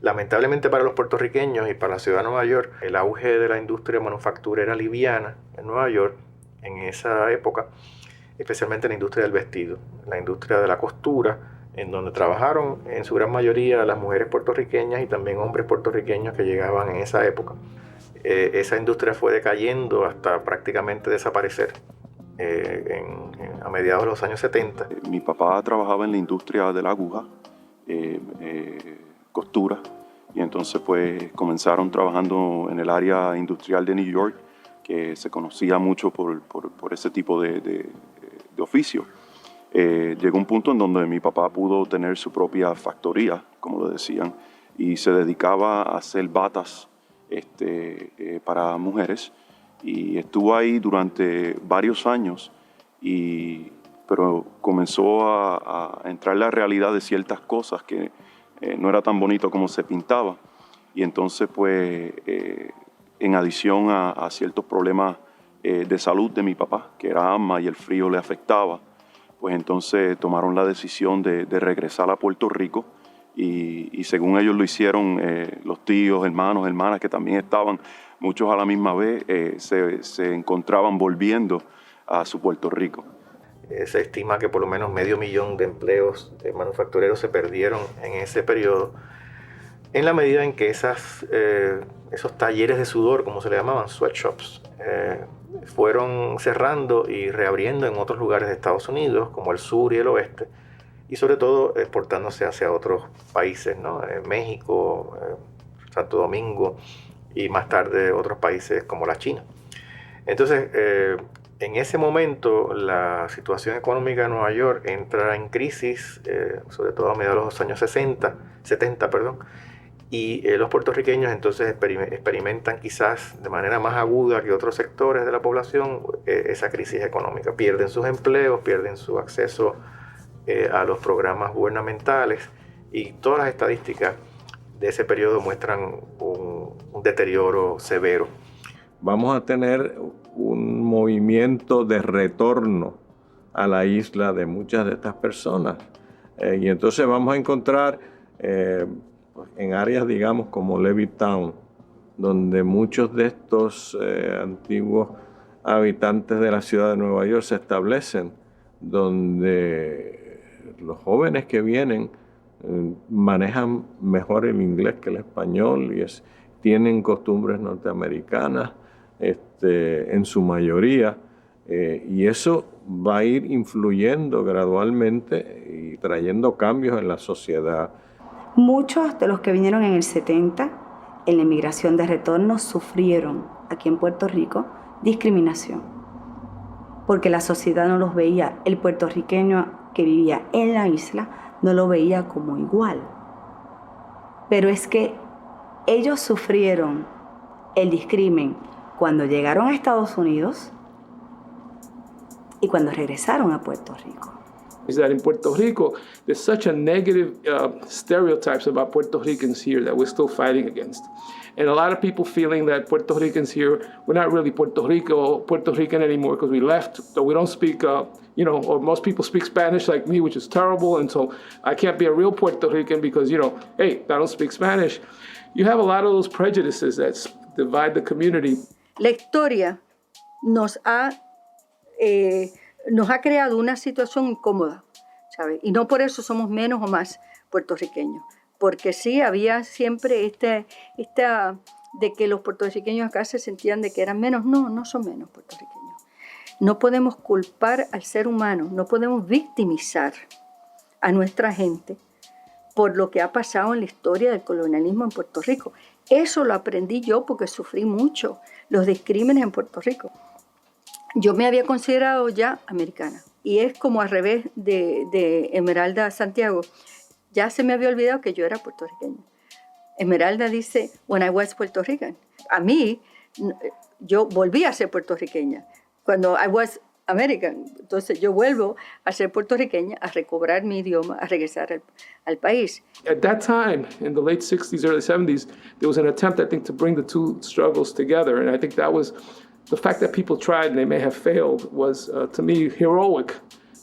Lamentablemente para los puertorriqueños y para la ciudad de Nueva York, el auge de la industria manufacturera liviana en Nueva York en esa época, especialmente la industria del vestido, la industria de la costura, en donde trabajaron en su gran mayoría las mujeres puertorriqueñas y también hombres puertorriqueños que llegaban en esa época. Esa industria fue decayendo hasta prácticamente desaparecer a mediados de los años 70. Mi papá trabajaba en la industria de la aguja, costura, y entonces pues comenzaron trabajando en el área industrial de New York, que se conocía mucho por ese tipo de oficio. Llegó un punto en donde mi papá pudo tener su propia factoría, como le decían, y se dedicaba a hacer batas para mujeres, y estuvo ahí durante varios años, pero comenzó a entrar la realidad de ciertas cosas que no era tan bonito como se pintaba, y entonces pues en adición a ciertos problemas de salud de mi papá, que era asma y el frío le afectaba, pues entonces tomaron la decisión de regresar a Puerto Rico, y según ellos lo hicieron, los tíos, hermanos, hermanas que también estaban, muchos a la misma vez, se encontraban volviendo a su Puerto Rico. Se estima que por lo menos 500,000 de empleos de manufactureros se perdieron en ese periodo, en la medida en que esos talleres de sudor, como se le llamaban, sweatshops, fueron cerrando y reabriendo en otros lugares de Estados Unidos, como el sur y el oeste, y sobre todo exportándose hacia otros países, ¿no? México, Santo Domingo, y más tarde otros países como la China. Entonces, en ese momento, la situación económica de Nueva York entra en crisis, sobre todo a mediados de los años 70, y los puertorriqueños entonces experimentan quizás de manera más aguda que otros sectores de la población esa crisis económica. Pierden sus empleos, pierden su acceso a los programas gubernamentales, y todas las estadísticas de ese periodo muestran un deterioro severo. Vamos a tener un movimiento de retorno a la isla de muchas de estas personas. Y entonces vamos a encontrar en áreas, digamos, como Levittown, donde muchos de estos antiguos habitantes de la ciudad de Nueva York se establecen, donde los jóvenes que vienen manejan mejor el inglés que el español y tienen costumbres norteamericanas en su mayoría, y eso va a ir influyendo gradualmente y trayendo cambios en la sociedad. Muchos de los que vinieron en el 70, en la inmigración de retorno, sufrieron aquí en Puerto Rico discriminación, porque la sociedad no los veía, el puertorriqueño que vivía en la isla no lo veía como igual. Pero es que ellos sufrieron el discrimen cuando llegaron a Estados Unidos y cuando regresaron a Puerto Rico. Is that in Puerto Rico, there's such a negative stereotypes about Puerto Ricans here that we're still fighting against. And a lot of people feeling that Puerto Ricans here, we're not really Puerto Rican anymore because we left, so we don't speak, or most people speak Spanish like me, which is terrible, and so I can't be a real Puerto Rican because, hey, I don't speak Spanish. You have a lot of those prejudices that divide the community. La historia nos ha creado una situación incómoda, ¿sabes? Y no por eso somos menos o más puertorriqueños, porque sí había siempre esta de que los puertorriqueños acá se sentían de que eran menos. No son menos puertorriqueños. No podemos culpar al ser humano, no podemos victimizar a nuestra gente por lo que ha pasado en la historia del colonialismo en Puerto Rico. Eso lo aprendí yo porque sufrí mucho los discrímenes en Puerto Rico. Yo me había considerado ya americana, y es como al revés de Esmeralda Santiago. Ya se me había olvidado que yo era puertorriqueña. Esmeralda dice, when I was Puerto Rican. A mí, yo volví a ser puertorriqueña. Cuando I was American. Entonces yo vuelvo a ser puertorriqueña, a recobrar mi idioma, a regresar al país. At that time, in the late 60s, early 70s, there was an attempt, I think, to bring the two struggles together. And I think that was, the fact that people tried and they may have failed was, to me, heroic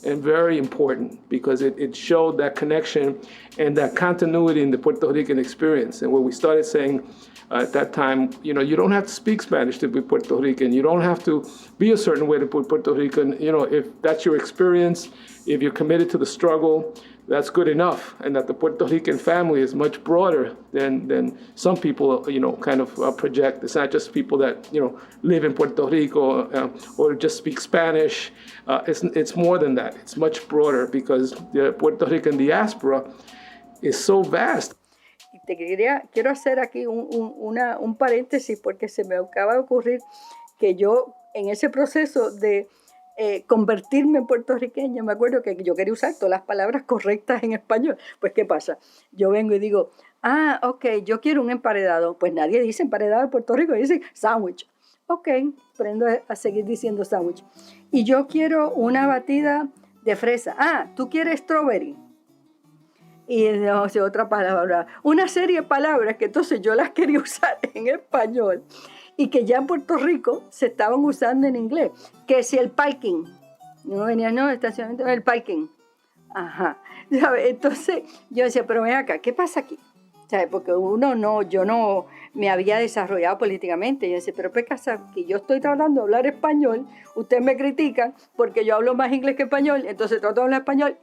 and very important, because it showed that connection and that continuity in the Puerto Rican experience. And when we started saying at that time, you know, you don't have to speak Spanish to be Puerto Rican. You don't have to be a certain way to be Puerto Rican. You know, if that's your experience, if you're committed to the struggle, that's good enough. And that the Puerto Rican family is much broader than some people, you know, kind of project. It's not just people that, you know, live in Puerto Rico or just speak Spanish. It's more than that. It's much broader, because the Puerto Rican diaspora is so vast. Y quiero hacer aquí un paréntesis, porque se me acaba de ocurrir que yo, en ese proceso de convertirme en puertorriqueña, me acuerdo que yo quería usar todas las palabras correctas en español. Pues, ¿qué pasa? Yo vengo y digo, ok, yo quiero un emparedado. Pues nadie dice emparedado en Puerto Rico, dice sándwich. Ok, aprendo a seguir diciendo sándwich. Y yo quiero una batida de fresa. ¿Tú quieres strawberry? Y no sé, otra palabra. Una serie de palabras que entonces yo las quería usar en español y que ya en Puerto Rico se estaban usando en inglés. Que si el parking. No venía, no, estacionamiento, el parking. Ajá. ¿Sabes? Entonces yo decía, pero ven acá, ¿qué pasa aquí? ¿Sabes? Porque yo no me había desarrollado políticamente. Yo decía, pero ¿qué pasa? Que yo estoy tratando de hablar español, ustedes me critican porque yo hablo más inglés que español, entonces trato de hablar español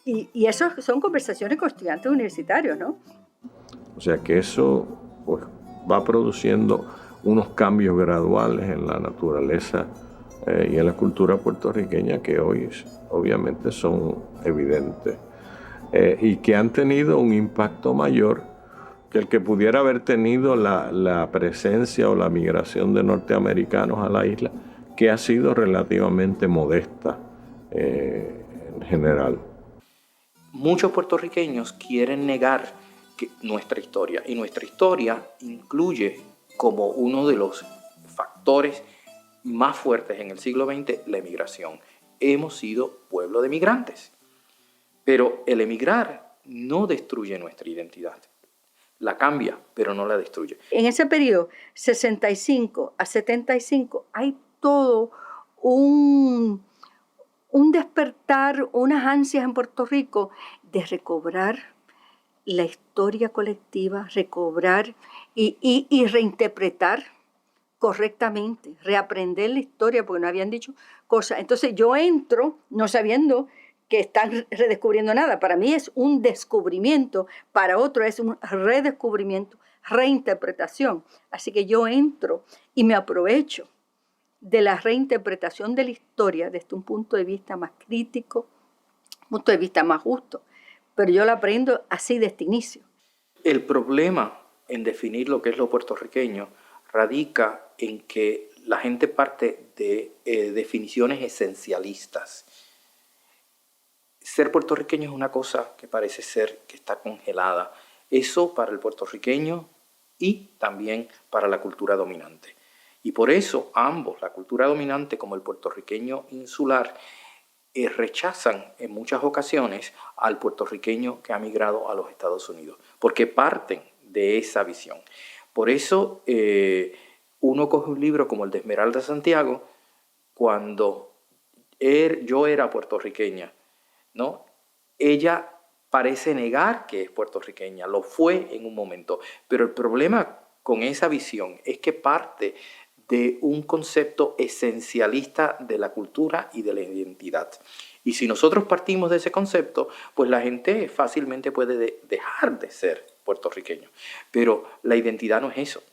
y eso son conversaciones con estudiantes universitarios, ¿no? O sea que eso pues, va produciendo unos cambios graduales en la naturaleza y en la cultura puertorriqueña que hoy obviamente son evidentes y que han tenido un impacto mayor que el que pudiera haber tenido la presencia o la migración de norteamericanos a la isla, que ha sido relativamente modesta en general. Muchos puertorriqueños quieren negar nuestra historia, y nuestra historia incluye como uno de los factores más fuertes en el siglo XX la emigración. Hemos sido pueblo de migrantes, pero el emigrar no destruye nuestra identidad. La cambia, pero no la destruye. En ese periodo, 65 a 75, hay todo un despertar, unas ansias en Puerto Rico de recobrar la historia colectiva, recobrar y reinterpretar correctamente, reaprender la historia, porque no habían dicho cosas. Entonces yo entro no sabiendo que están redescubriendo nada. Para mí es un descubrimiento, para otro es un redescubrimiento, reinterpretación. Así que yo entro y me aprovecho de la reinterpretación de la historia desde un punto de vista más crítico, un punto de vista más justo. Pero yo lo aprendo así desde inicio. El problema en definir lo que es lo puertorriqueño radica en que la gente parte de definiciones esencialistas. Ser puertorriqueño es una cosa que parece ser que está congelada. Eso para el puertorriqueño y también para la cultura dominante. Y por eso ambos, la cultura dominante como el puertorriqueño insular, rechazan en muchas ocasiones al puertorriqueño que ha migrado a los Estados Unidos, porque parten de esa visión. Por eso uno coge un libro como el de Esmeralda Santiago, cuando yo era puertorriqueña, ¿no? Ella parece negar que es puertorriqueña, lo fue en un momento, pero el problema con esa visión es que parte de un concepto esencialista de la cultura y de la identidad. Y si nosotros partimos de ese concepto, pues la gente fácilmente puede dejar de ser puertorriqueño. Pero la identidad no es eso.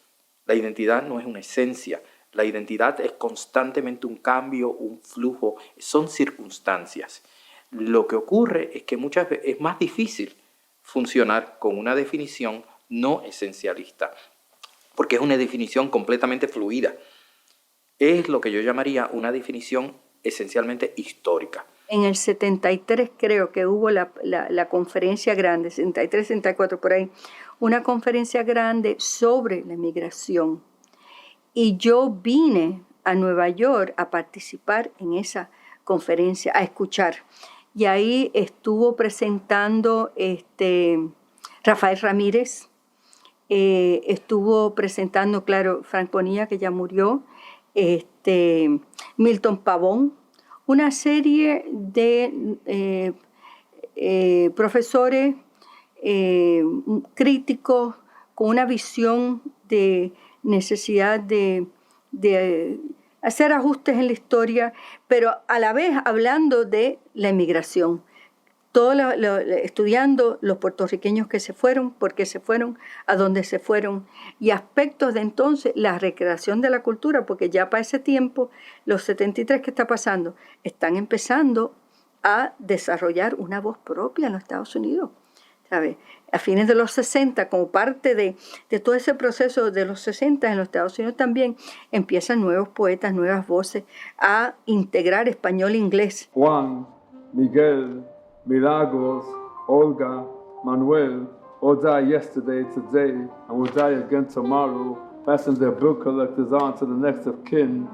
La identidad no es una esencia. La identidad es constantemente un cambio, un flujo, son circunstancias. Lo que ocurre es que muchas veces es más difícil funcionar con una definición no esencialista, porque es una definición completamente fluida. Es lo que yo llamaría una definición esencialmente histórica. En el 73 creo que hubo la conferencia grande, 73, 74 por ahí, una conferencia grande sobre la migración. Y yo vine a Nueva York a participar en esa conferencia, a escuchar. Y ahí estuvo presentando Rafael Ramírez, estuvo presentando, claro, Frank Bonilla, que ya murió, Milton Pavón, una serie de profesores críticos con una visión de necesidad de hacer ajustes en la historia, pero a la vez hablando de la inmigración. Estudiando los puertorriqueños que se fueron, por qué se fueron, a dónde se fueron, y aspectos de entonces la recreación de la cultura, porque ya para ese tiempo, los 73 que está pasando, están empezando a desarrollar una voz propia en los Estados Unidos, ¿sabes? A fines de los 60, como parte de todo ese proceso de los 60 en los Estados Unidos también, empiezan nuevos poetas, nuevas voces a integrar español e inglés. Juan, Miguel, Milagros, Olga, Manuel, all die yesterday, today, and will die again tomorrow, passing their bill collectors on to the next of kin.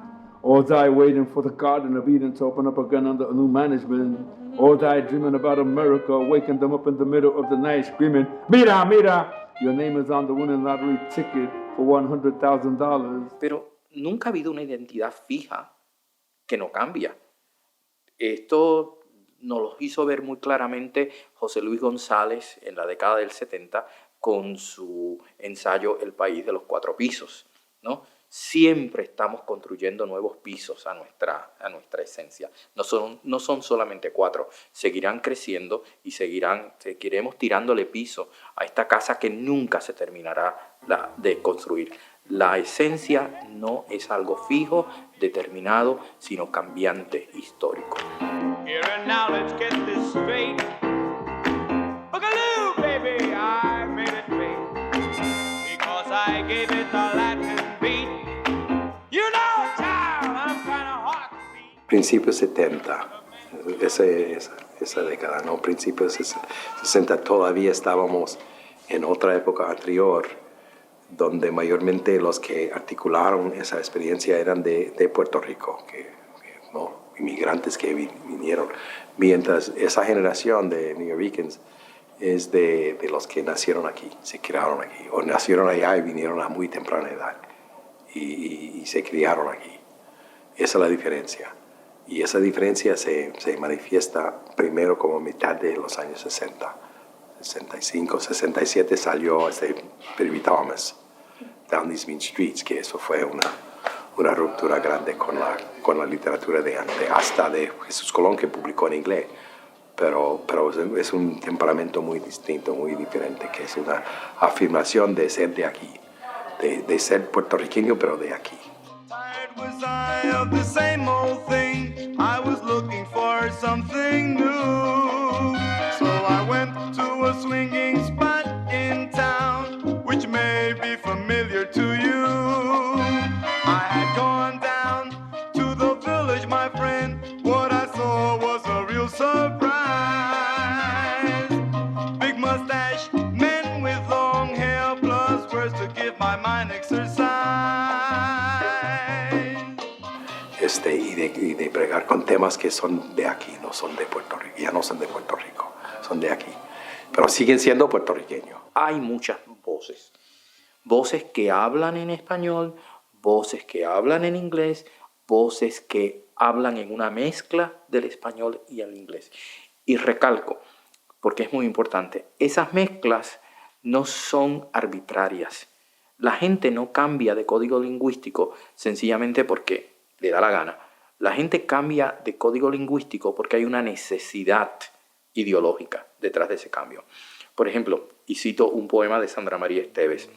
All die waiting for the Garden of Eden to open up again under a new management. All die dreaming about America, waking them up in the middle of the night screaming, "Mira, mira, your name is on the winning lottery ticket for $100,000. Pero nunca ha habido una identidad fija que no cambia. Esto nos lo hizo ver muy claramente José Luis González en la década del 70 con su ensayo El País de los Cuatro Pisos, ¿no? Siempre estamos construyendo nuevos pisos a nuestra esencia. No son solamente 4, seguirán creciendo y seguiremos tirándole piso a esta casa que nunca se terminará de construir. La esencia no es algo fijo, determinado, sino cambiante, histórico. Here and now, let's get this straight. Boogaloo, baby, I made it great because I gave it the Latin beat. You know, child, I'm kind of hot. Principios 70, esa década, ¿no? Principios 60 todavía estábamos en otra época anterior, donde mayormente los que articularon esa experiencia eran de Puerto Rico, ¿no? Inmigrantes que vinieron, mientras esa generación de New Yorkers es de los que nacieron aquí, se criaron aquí, o nacieron allá y vinieron a muy temprana edad y se criaron aquí. Esa es la diferencia. Y esa diferencia se manifiesta primero como mitad de los años 60. 65, 67 salió Baby Thomas, Down These Mean Streets, que eso fue una ruptura grande con la literatura hasta de Jesús Colón, que publicó en inglés. Pero es un temperamento muy distinto, muy diferente, que es una afirmación de ser de aquí, de ser puertorriqueño, pero de aquí. Was I of the same old thing? I was looking for something new. So I went to a swinging spot in town, which may be familiar to you. I had gone down to the village, my friend. What I saw was a real surprise. Big mustache, men with long hair, plus words to give my mind exercise. Y de bregar con temas que son de aquí, no son de Puerto Rico, ya no son de Puerto Rico, son de aquí, pero siguen siendo puertorriqueños. Hay muchas voces que hablan en español, voces que hablan en inglés, voces que hablan en una mezcla del español y el inglés. Y recalco, porque es muy importante, esas mezclas no son arbitrarias. La gente no cambia de código lingüístico sencillamente porque le da la gana. La gente cambia de código lingüístico porque hay una necesidad ideológica detrás de ese cambio. Por ejemplo, y cito un poema de Sandra María Esteves.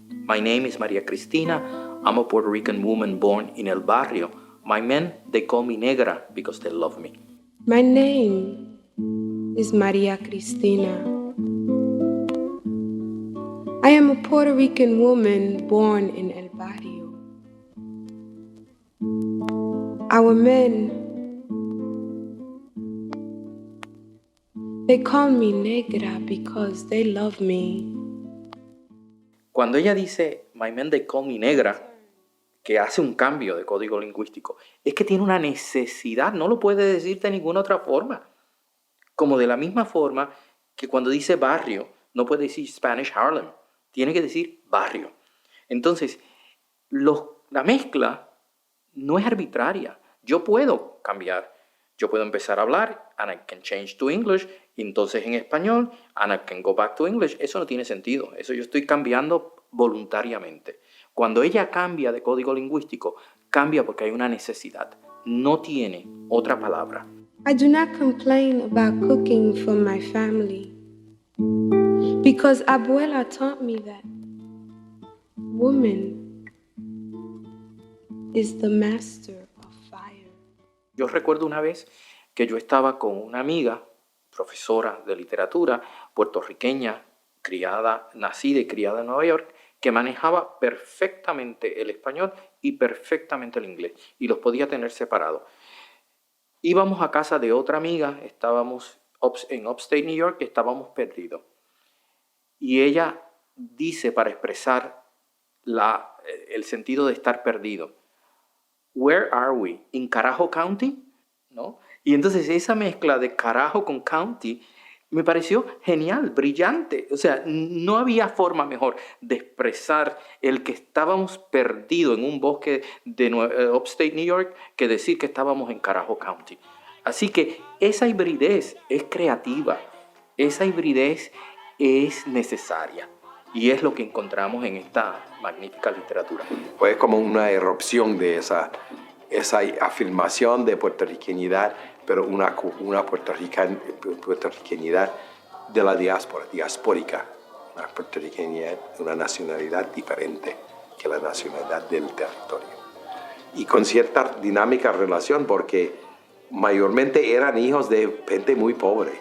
My name is María Cristina. I'm a Puerto Rican woman born in El Barrio. My men, they call me negra because they love me. My name is María Cristina. I am a Puerto Rican woman born in El Barrio. Our men, they call me negra because they love me. Cuando ella dice, my men, they call me negra, que hace un cambio de código lingüístico, es que tiene una necesidad, no lo puede decir de ninguna otra forma. Como de la misma forma que cuando dice barrio, no puede decir Spanish Harlem, tiene que decir barrio. Entonces, la mezcla no es arbitraria. Yo puedo cambiar. Yo puedo empezar a hablar, and I can change to English, y entonces en español, and I can go back to English. Eso no tiene sentido. Eso yo estoy cambiando voluntariamente. Cuando ella cambia de código lingüístico, cambia porque hay una necesidad. No tiene otra palabra. I do not complain about cooking for my family because Abuela taught me that woman is the master of fire. Yo recuerdo una vez que yo estaba con una amiga, profesora de literatura, puertorriqueña, nacida y criada en Nueva York, que manejaba perfectamente el español y perfectamente el inglés, y los podía tener separados. Íbamos a casa de otra amiga, estábamos en Upstate New York, y estábamos perdidos. Y ella dice, para expresar el sentido de estar perdido, "Where are we? ¿In Carajo County?" ¿No? Y entonces esa mezcla de carajo con county me pareció genial, brillante. O sea, no había forma mejor de expresar el que estábamos perdidos en un bosque de Upstate New York que decir que estábamos en Carajo County. Así que esa hibridez es creativa, esa hibridez es necesaria y es lo que encontramos en esta magnífica literatura. Fue como una erupción de esa afirmación de puertorriqueñidad, pero una puertorriqueñidad de la diaspórica, una puertorriqueñidad, una nacionalidad diferente que la nacionalidad del territorio. Y con cierta dinámica relación, porque mayormente eran hijos de gente muy pobre,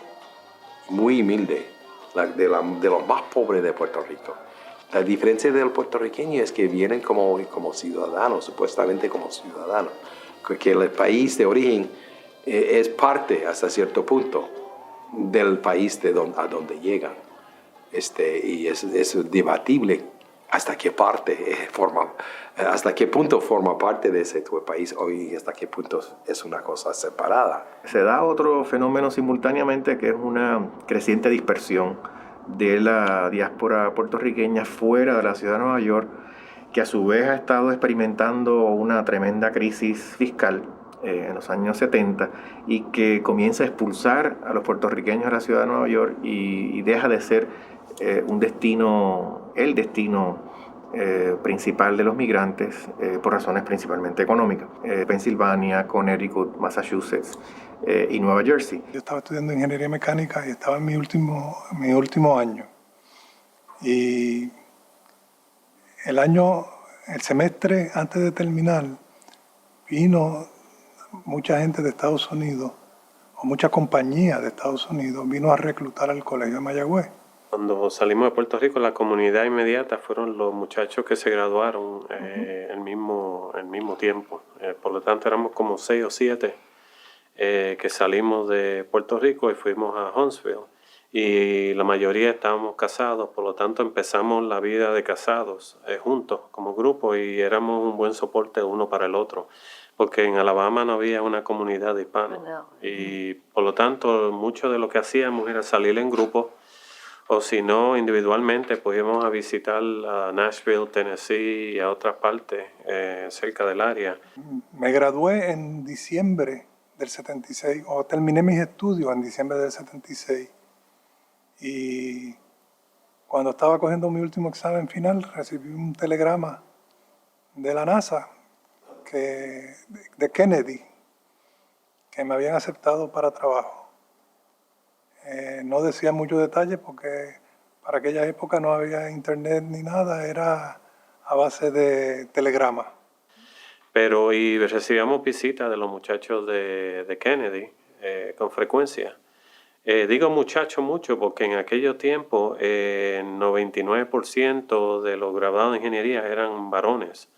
muy humilde, de los más pobres de Puerto Rico. La diferencia del puertorriqueño es que vienen como ciudadanos, supuestamente como ciudadanos, que el país de origen es parte hasta cierto punto del país a donde llegan. Y es debatible hasta qué punto forma parte de ese país y hasta qué punto es una cosa separada. Se da otro fenómeno simultáneamente, que es una creciente dispersión de la diáspora puertorriqueña fuera de la ciudad de Nueva York, que a su vez ha estado experimentando una tremenda crisis fiscal en los años 70 y que comienza a expulsar a los puertorriqueños de la ciudad de Nueva York y deja de ser el destino principal de los migrantes por razones principalmente económicas. Pensilvania, Connecticut, Massachusetts y Nueva Jersey. Yo estaba estudiando ingeniería mecánica y estaba en mi último año. Y el semestre antes de terminar, vino mucha gente de Estados Unidos, o mucha compañía de Estados Unidos, vino a reclutar al colegio de Mayagüez. Cuando salimos de Puerto Rico, la comunidad inmediata fueron los muchachos que se graduaron el mismo tiempo. Por lo tanto, éramos como 6 o 7 que salimos de Puerto Rico y fuimos a Huntsville. Y la mayoría estábamos casados, por lo tanto empezamos la vida de casados juntos como grupo y éramos un buen soporte uno para el otro, porque en Alabama no había una comunidad hispana. No. Y por lo tanto mucho de lo que hacíamos era salir en grupo, o si no, individualmente, pues íbamos a visitar a Nashville, Tennessee y a otras partes cerca del área. Me gradué en diciembre del 76, o terminé mis estudios en diciembre del 76. Y cuando estaba cogiendo mi último examen final, recibí un telegrama de la NASA, de Kennedy, que me habían aceptado para trabajo. No decía muchos detalles porque para aquella época no había internet ni nada, era a base de telegrama. Pero y recibíamos visitas de los muchachos de Kennedy con frecuencia. Digo muchacho mucho porque en aquellos tiempos el 99% de los graduados de ingeniería eran varones.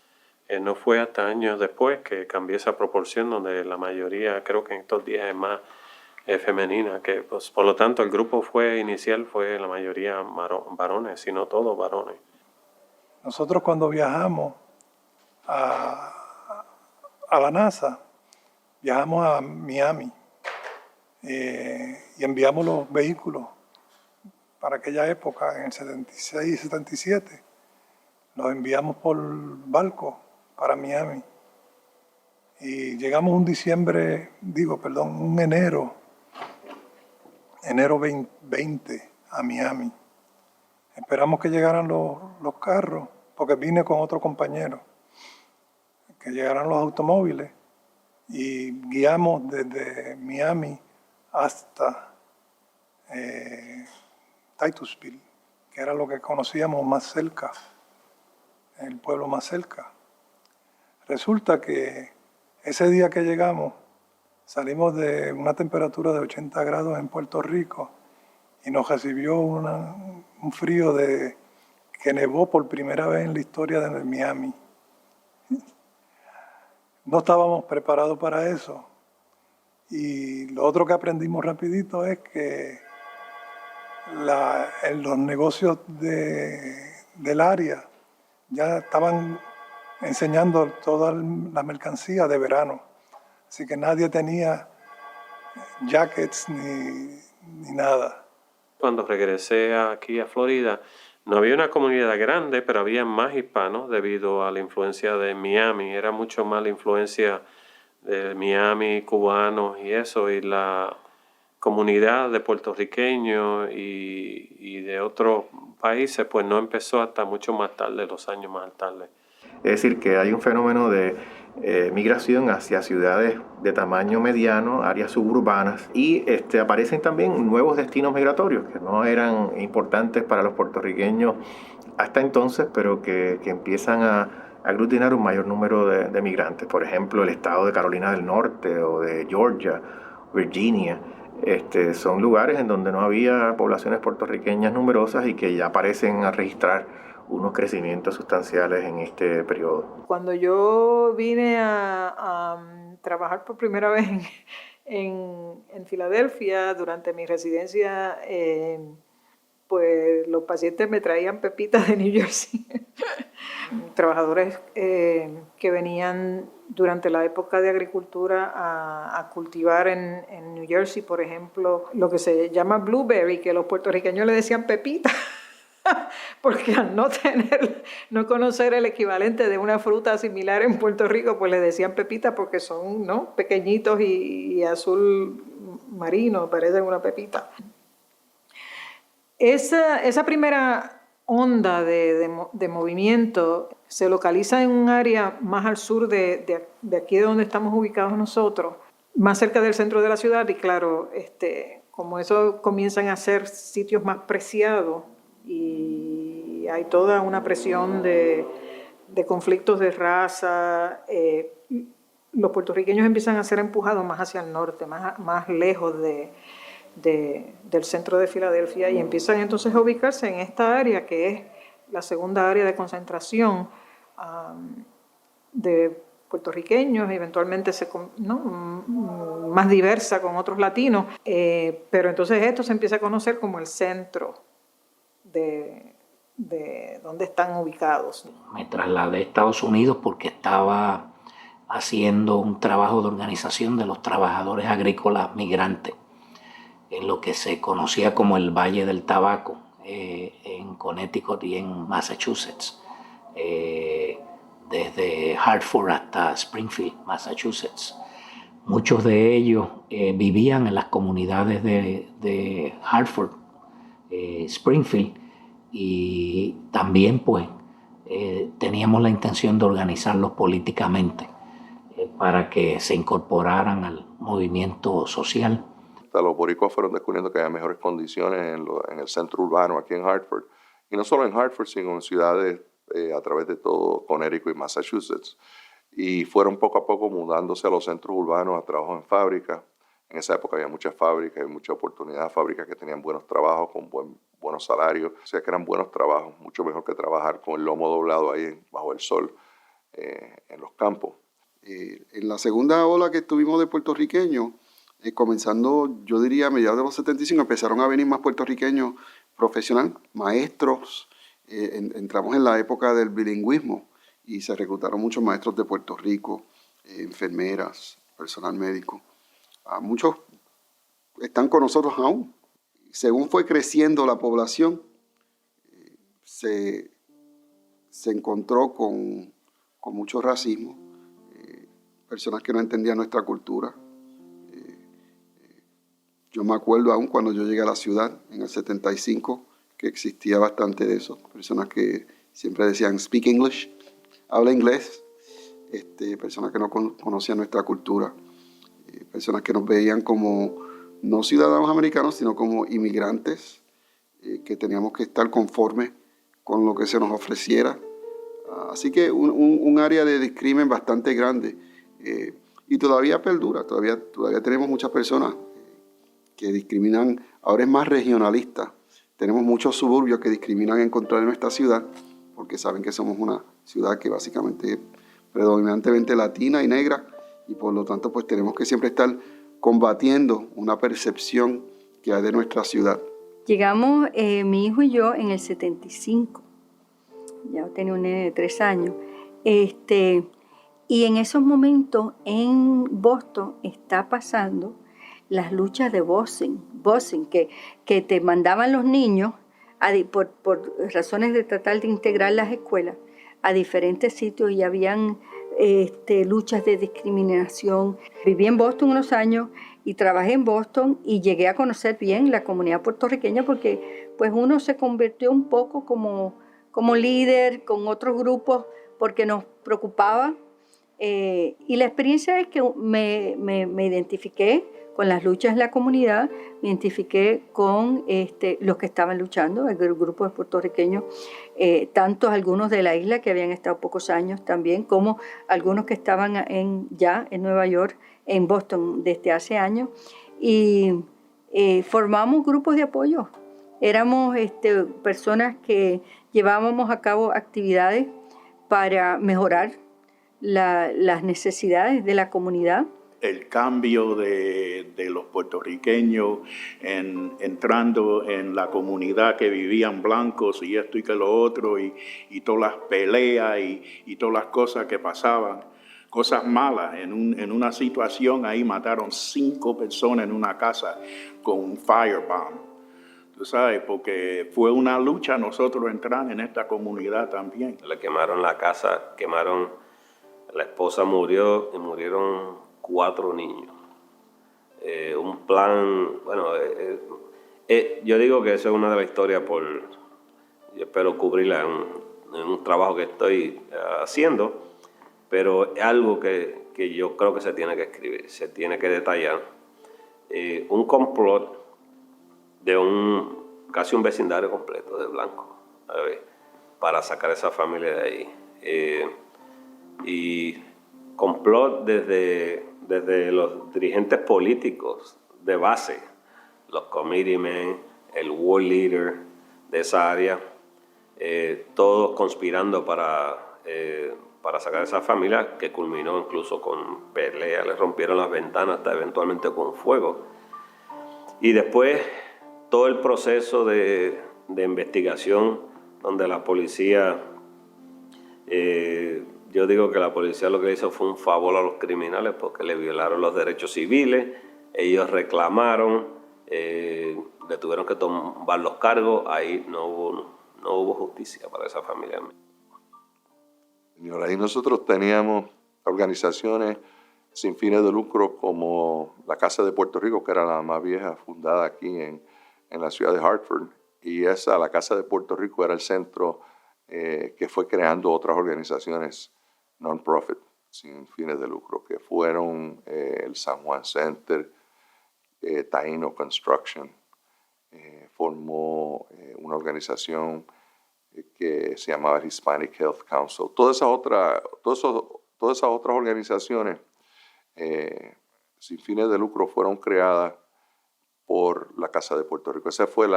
No fue hasta años después que cambió esa proporción donde la mayoría, creo que en estos días es más femenina, que pues, por lo tanto el grupo inicial fue la mayoría varones, si no todos varones. Nosotros cuando viajamos a la NASA, viajamos a Miami y enviamos los vehículos para aquella época, en el 76 y 77. Los enviamos por barco para Miami. Y llegamos un enero 20 a Miami. Esperamos que llegaran los carros, porque vine con otro compañero, que llegaran los automóviles y guiamos desde Miami hasta Titusville, que era lo que conocíamos más cerca, el pueblo más cerca. Resulta que ese día que llegamos, salimos de una temperatura de 80 grados en Puerto Rico y nos recibió un frío que nevó por primera vez en la historia de Miami. No estábamos preparados para eso. Y lo otro que aprendimos rapidito es que en los negocios del área ya estaban enseñando toda la mercancía de verano. Así que nadie tenía jackets ni nada. Cuando regresé aquí a Florida, no había una comunidad grande, pero había más hispanos debido a la influencia de Miami. Era mucho más la influencia de Miami, cubanos y eso, y la comunidad de puertorriqueños y de otros países, pues no empezó hasta mucho más tarde, los años más tarde. Es decir, que hay un fenómeno de migración hacia ciudades de tamaño mediano, áreas suburbanas, y aparecen también nuevos destinos migratorios que no eran importantes para los puertorriqueños hasta entonces, pero que empiezan a aglutinar un mayor número de migrantes. Por ejemplo, el estado de Carolina del Norte o de Georgia, Virginia, son lugares en donde no había poblaciones puertorriqueñas numerosas y que ya parecen a registrar unos crecimientos sustanciales en este periodo. Cuando yo vine a trabajar por primera vez en Filadelfia, durante mi residencia, pues los pacientes me traían pepitas de New Jersey. Trabajadores que venían durante la época de agricultura a cultivar en New Jersey, por ejemplo, lo que se llama blueberry, que los puertorriqueños le decían pepita. Porque al no conocer el equivalente de una fruta similar en Puerto Rico, pues le decían pepita porque son, ¿no?, pequeñitos y azul marino, parecen una pepita. Esa primera onda de movimiento se localiza en un área más al sur de aquí de donde estamos ubicados nosotros, más cerca del centro de la ciudad, y claro, como eso comienzan a ser sitios más preciados, y hay toda una presión de conflictos de raza. Los puertorriqueños empiezan a ser empujados más hacia el norte, más lejos del centro de Filadelfia, y empiezan entonces a ubicarse en esta área que es la segunda área de concentración de puertorriqueños, eventualmente más diversa con otros latinos, pero entonces esto se empieza a conocer como el centro de dónde están ubicados. Me trasladé a Estados Unidos porque estaba haciendo un trabajo de organización de los trabajadores agrícolas migrantes en lo que se conocía como el Valle del Tabaco, en Connecticut y en Massachusetts, desde Hartford hasta Springfield, Massachusetts. Muchos de ellos vivían en las comunidades de Hartford, Springfield, y también pues teníamos la intención de organizarlos políticamente para que se incorporaran al movimiento social. Los boricuas fueron descubriendo que había mejores condiciones en el centro urbano aquí en Hartford, y no solo en Hartford, sino en ciudades a través de todo Connecticut y Massachusetts, y fueron poco a poco mudándose a los centros urbanos a trabajo en fábricas. En esa época había muchas fábricas y mucha oportunidad, fábricas que tenían buenos trabajos con buenos salarios, o sea que eran buenos trabajos, mucho mejor que trabajar con el lomo doblado ahí bajo el sol en los campos. En la segunda ola que tuvimos de puertorriqueños, comenzando, yo diría, a mediados de los 75, empezaron a venir más puertorriqueños profesionales, maestros. Entramos en la época del bilingüismo y se reclutaron muchos maestros de Puerto Rico, enfermeras, personal médico. Muchos están con nosotros aún. Según fue creciendo la población, se encontró con mucho racismo, personas que no entendían nuestra cultura. Yo me acuerdo aún cuando yo llegué a la ciudad en el 75 que existía bastante de eso, personas que siempre decían speak English, habla inglés, personas que no conocían nuestra cultura, personas que nos veían como no ciudadanos americanos, sino como inmigrantes, que teníamos que estar conformes con lo que se nos ofreciera. Así que un área de discrimen bastante grande, y todavía perdura, todavía tenemos muchas personas que discriminan. Ahora es más regionalista. Tenemos muchos suburbios que discriminan en contra de nuestra ciudad porque saben que somos una ciudad que básicamente es predominantemente latina y negra, y por lo tanto pues tenemos que siempre estar combatiendo una percepción que hay de nuestra ciudad. Llegamos mi hijo y yo en el 75. Ya tenía un nene de 3 años. Y en esos momentos en Boston está pasando las luchas de busing, que te mandaban los niños por razones de tratar de integrar las escuelas a diferentes sitios, y habían luchas de discriminación. Viví en Boston unos años y trabajé en Boston y llegué a conocer bien la comunidad puertorriqueña, porque pues uno se convirtió un poco como líder con otros grupos porque nos preocupaba. Y la experiencia es que me identifiqué con las luchas de la comunidad, me identifiqué con los que estaban luchando, el grupo de puertorriqueños, tanto algunos de la isla que habían estado pocos años también, como algunos que estaban ya en Nueva York, en Boston desde hace años, y formamos grupos de apoyo. Éramos personas que llevábamos a cabo actividades para mejorar las necesidades de la comunidad. El cambio de los puertorriqueños entrando en la comunidad que vivían blancos y esto y que lo otro, y todas las peleas y todas las cosas que pasaban, cosas malas. En una situación ahí mataron 5 personas en una casa con un firebomb. Tú sabes, porque fue una lucha nosotros entrar en esta comunidad también. Le quemaron la casa, la esposa murió y murieron 4 niños. Un plan, bueno, yo digo que eso es una de las historias yo espero cubrirla en un trabajo que estoy haciendo, pero es algo que yo creo que se tiene que escribir, se tiene que detallar. Un complot de casi un vecindario completo de blancos, para sacar a esa familia de ahí. Y complot desde los dirigentes políticos de base, los committeemen, el world leader de esa área, todos conspirando para sacar a esa familia, que culminó incluso con peleas, le rompieron las ventanas hasta eventualmente con fuego. Y después todo el proceso de investigación donde la policía, yo digo que la policía lo que hizo fue un favor a los criminales porque le violaron los derechos civiles, ellos reclamaron, le tuvieron que tomar los cargos, ahí no hubo justicia para esa familia. Señor, ahí nosotros teníamos organizaciones sin fines de lucro como la Casa de Puerto Rico, que era la más vieja, fundada aquí en la ciudad de Hartford, y la Casa de Puerto Rico era el centro que fue creando otras organizaciones non-profit, sin fines de lucro, que fueron el San Juan Center, Taino Construction, formó una organización que se llamaba Hispanic Health Council. Todas esas otras organizaciones sin fines de lucro fueron creadas por la Casa de Puerto Rico. Esa fue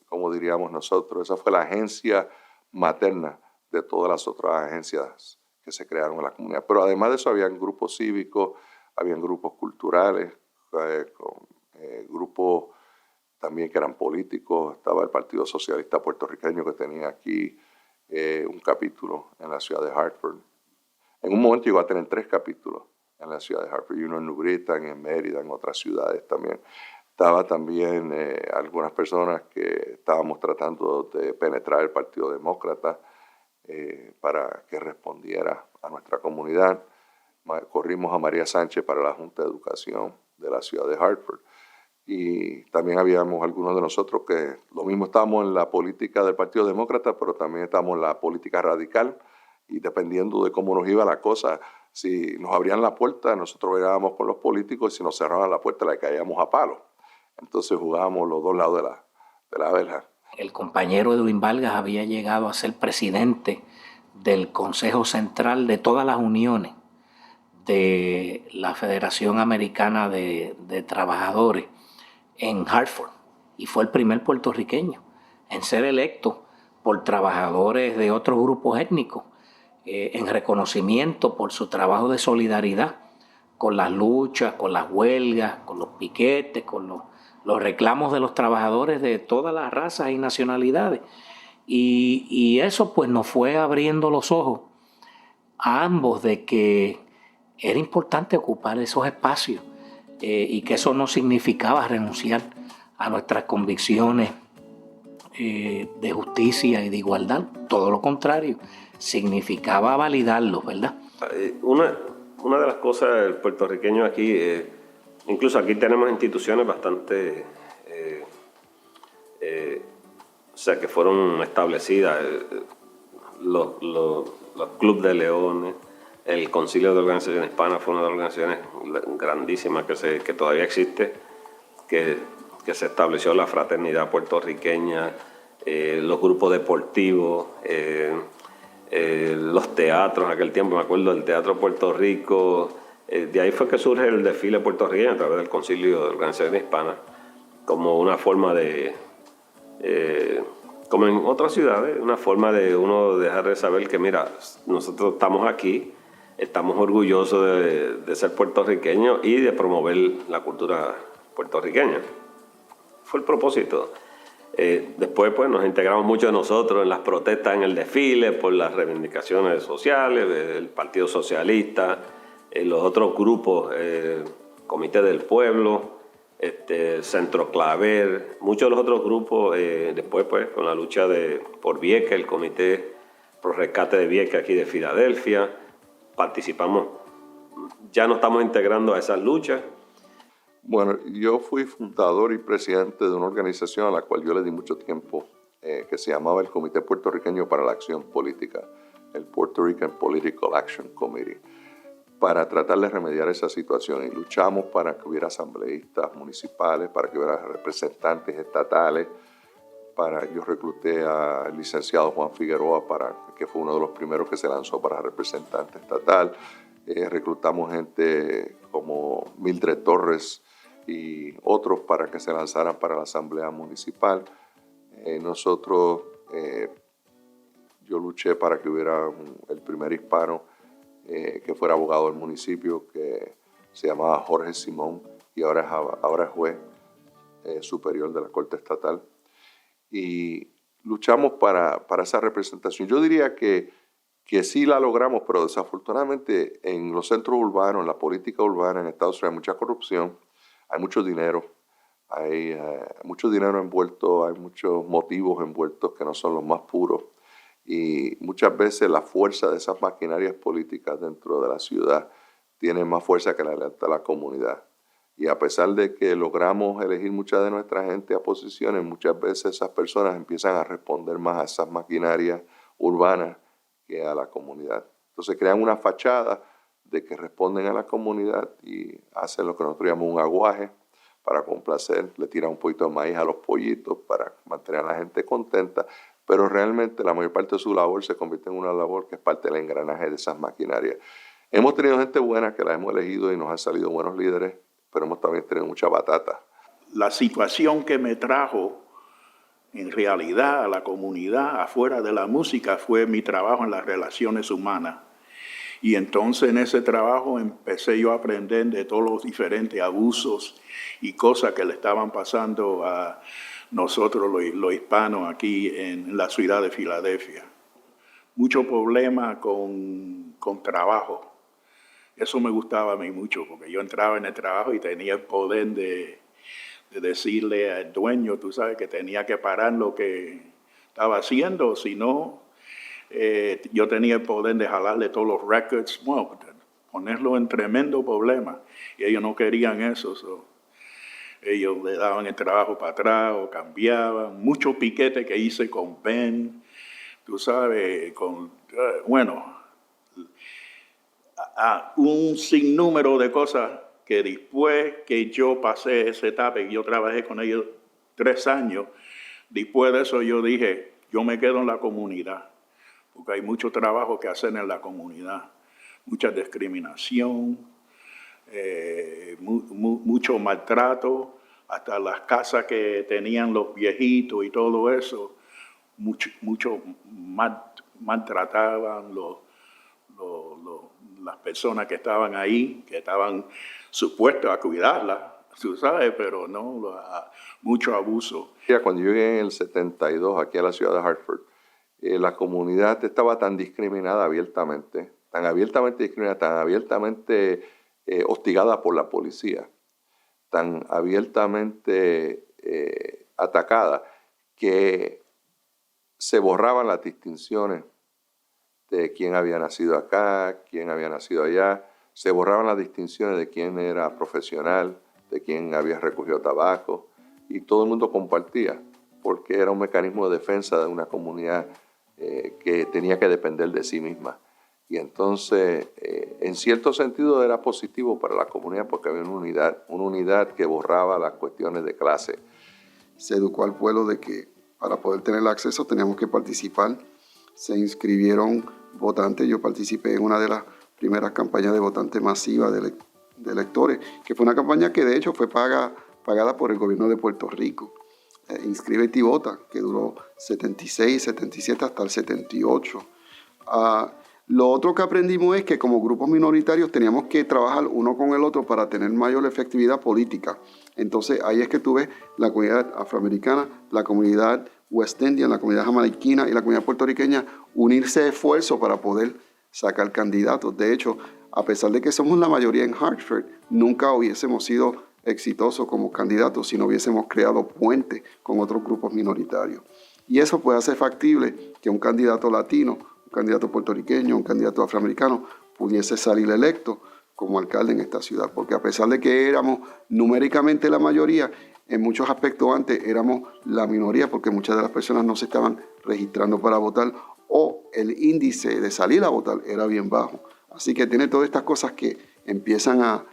como diríamos nosotros, esa fue la agencia materna de todas las otras agencias que se crearon en la comunidad. Pero además de eso, habían grupos cívicos, habían grupos culturales, grupos también que eran políticos. Estaba el Partido Socialista Puertorriqueño, que tenía aquí un capítulo en la ciudad de Hartford. En un momento llegó a tener 3 capítulos en la ciudad de Hartford, y uno en New Britain, en Mérida, en otras ciudades también. Estaba también algunas personas que estábamos tratando de penetrar el Partido Demócrata para que respondiera a nuestra comunidad. Corrimos a María Sánchez para la Junta de Educación de la ciudad de Hartford. Y también habíamos algunos de nosotros que lo mismo estábamos en la política del Partido Demócrata, pero también estábamos en la política radical, y dependiendo de cómo nos iba la cosa, si nos abrían la puerta, nosotros veníamos con los políticos, y si nos cerraban la puerta, le caíamos a palo. Entonces jugábamos los dos lados de la verja. El compañero Edwin Vargas había llegado a ser presidente del Consejo Central de todas las uniones de la Federación Americana de Trabajadores en Hartford, y fue el primer puertorriqueño en ser electo por trabajadores de otros grupos étnicos en reconocimiento por su trabajo de solidaridad con las luchas, con las huelgas, con los piquetes, con los reclamos de los trabajadores de todas las razas y nacionalidades. Y eso pues nos fue abriendo los ojos a ambos de que era importante ocupar esos espacios y que eso no significaba renunciar a nuestras convicciones de justicia y de igualdad. Todo lo contrario, significaba validarlos, ¿verdad? Una de las cosas del puertorriqueño aquí, incluso aquí tenemos instituciones bastante, o sea, que fueron establecidas, los clubes de leones, el Concilio de Organizaciones Hispanas fue una de las organizaciones grandísimas que todavía existe, que se estableció la fraternidad puertorriqueña, los grupos deportivos, los teatros en aquel tiempo, me acuerdo del Teatro Puerto Rico, de ahí fue que surge el desfile puertorriqueño a través del Concilio de Organizaciones Hispanas, como una forma de, como en otras ciudades, una forma de uno dejar de saber que mira, nosotros estamos aquí, estamos orgullosos de ser puertorriqueños y de promover la cultura puertorriqueña. Fue el propósito. Después pues nos integramos muchos de nosotros en las protestas, en el desfile, por las reivindicaciones sociales, el Partido Socialista, los otros grupos, Comité del Pueblo, Centro Claver, muchos de los otros grupos, después pues con la lucha por Vieques, el Comité Pro Rescate de Vieques aquí de Filadelfia, participamos, ya nos estamos integrando a esas luchas. Bueno, yo fui fundador y presidente de una organización a la cual yo le di mucho tiempo, que se llamaba el Comité Puertorriqueño para la Acción Política, el Puerto Rican Political Action Committee, para tratar de remediar esa situación. Y luchamos para que hubiera asambleístas municipales, para que hubiera representantes estatales. Yo recluté al licenciado Juan Figueroa, que fue uno de los primeros que se lanzó para representante estatal. Reclutamos gente como Mildred Torres y otros para que se lanzaran para la Asamblea Municipal. Yo luché para que hubiera el primer hispano que fuera abogado del municipio, que se llamaba Jorge Simón, y ahora es juez superior de la Corte Estatal. Y luchamos para esa representación. Yo diría que sí la logramos, pero desafortunadamente en los centros urbanos, en la política urbana en Estados Unidos hay mucha corrupción, hay mucho dinero, hay mucho dinero envuelto, hay muchos motivos envueltos que no son los más puros, y muchas veces la fuerza de esas maquinarias políticas dentro de la ciudad tiene más fuerza que la lealtad de la comunidad. Y a pesar de que logramos elegir mucha de nuestra gente a posiciones, muchas veces esas personas empiezan a responder más a esas maquinarias urbanas que a la comunidad. Entonces crean una fachada de que responden a la comunidad y hacen lo que nosotros llamamos un aguaje para complacer, le tiran un poquito de maíz a los pollitos para mantener a la gente contenta, pero realmente la mayor parte de su labor se convierte en una labor que es parte del engranaje de esas maquinarias. Hemos tenido gente buena que la hemos elegido y nos han salido buenos líderes, pero hemos también tenido mucha batata. La situación que me trajo en realidad a la comunidad afuera de la música fue mi trabajo en las relaciones humanas. Y entonces en ese trabajo empecé yo a aprender de todos los diferentes abusos y cosas que le estaban pasando a nosotros los hispanos aquí en la ciudad de Filadelfia. mucho problema con trabajo. Eso me gustaba a mí mucho, porque yo entraba en el trabajo y tenía el poder de decirle al dueño, tú sabes, que tenía que parar lo que estaba haciendo, si no, yo tenía el poder de jalarle todos los records, bueno, ponerlo en tremendo problema. Y ellos no querían eso. Ellos le daban el trabajo para atrás o cambiaban. Mucho piquete que hice con Ben, tú sabes, un sinnúmero de cosas que después que yo pasé esa etapa y yo trabajé con ellos 3 años, después de eso yo dije, yo me quedo en la comunidad, porque hay mucho trabajo que hacer en la comunidad, mucha discriminación, mucho maltrato, hasta las casas que tenían los viejitos y todo eso, mucho maltrataban las personas que estaban ahí, que estaban supuestos a cuidarla, tú sabes, pero no, mucho abuso. Cuando yo llegué en el 72 aquí a la ciudad de Hartford, la comunidad estaba tan discriminada abiertamente, tan abiertamente discriminada, tan abiertamente hostigada por la policía, tan abiertamente atacada, que se borraban las distinciones de quién había nacido acá, quién había nacido allá, se borraban las distinciones de quién era profesional, de quién había recogido tabaco, y todo el mundo compartía, porque era un mecanismo de defensa de una comunidad que tenía que depender de sí misma. Y entonces, en cierto sentido, era positivo para la comunidad porque había una unidad que borraba las cuestiones de clase. Se educó al pueblo de que para poder tener el acceso teníamos que participar. Se inscribieron votantes. Yo participé en una de las primeras campañas de votantes masivas de electores, que fue una campaña que de hecho fue pagada por el gobierno de Puerto Rico. Inscríbete y vota, que duró 76, 77 hasta el 78. Lo otro que aprendimos es que como grupos minoritarios teníamos que trabajar uno con el otro para tener mayor efectividad política. Entonces ahí es que tuve la comunidad afroamericana, la comunidad West Indian, la comunidad jamaiquina y la comunidad puertorriqueña unirse de esfuerzo para poder sacar candidatos. De hecho, a pesar de que somos la mayoría en Hartford, nunca hubiésemos sido exitosos como candidatos si no hubiésemos creado puentes con otros grupos minoritarios. Y eso puede hacer factible que un candidato latino, un candidato puertorriqueño, un candidato afroamericano pudiese salir electo como alcalde en esta ciudad. Porque a pesar de que éramos numéricamente la mayoría, en muchos aspectos antes éramos la minoría porque muchas de las personas no se estaban registrando para votar o el índice de salir a votar era bien bajo. Así que tiene todas estas cosas que empiezan a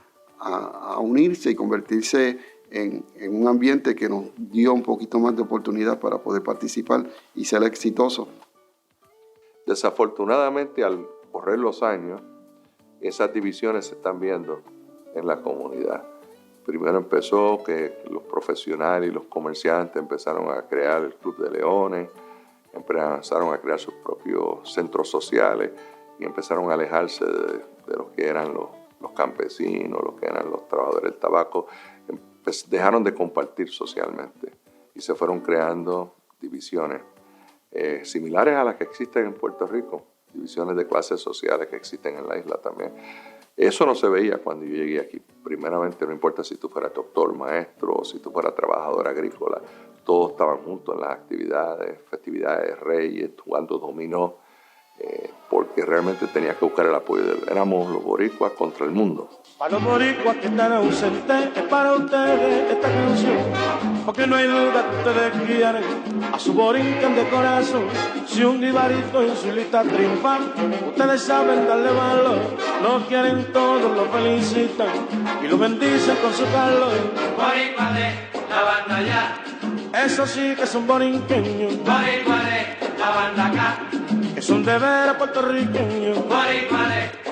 unirse y convertirse en un ambiente que nos dio un poquito más de oportunidad para poder participar y ser exitosos. Desafortunadamente, al correr los años, esas divisiones se están viendo en la comunidad. Primero empezó que los profesionales y los comerciantes empezaron a crear el Club de Leones, empezaron a crear sus propios centros sociales y empezaron a alejarse de los que eran los campesinos, los que eran los trabajadores del tabaco. Dejaron de compartir socialmente y se fueron creando divisiones similares a las que existen en Puerto Rico, divisiones de clases sociales que existen en la isla también. Eso no se veía cuando yo llegué aquí. Primeramente, no importa si tú fueras doctor, maestro o si tú fueras trabajador agrícola, todos estaban juntos en las actividades, festividades, reyes, jugando dominó, porque realmente tenía que buscar el apoyo. Éramos los boricuas contra el mundo. Para los boricuas que están ausentes, es para ustedes esta canción, porque no hay duda que ustedes quieren a su borinquen de corazón. Si un jibarito en su lista triunfa, ustedes saben darle valor. Lo quieren todos, lo felicitan y lo bendicen con su calor. Boricua de la banda allá, eso sí que son borinqueños. Boricua de la banda acá, que son de veras puertorriqueños. Boricua de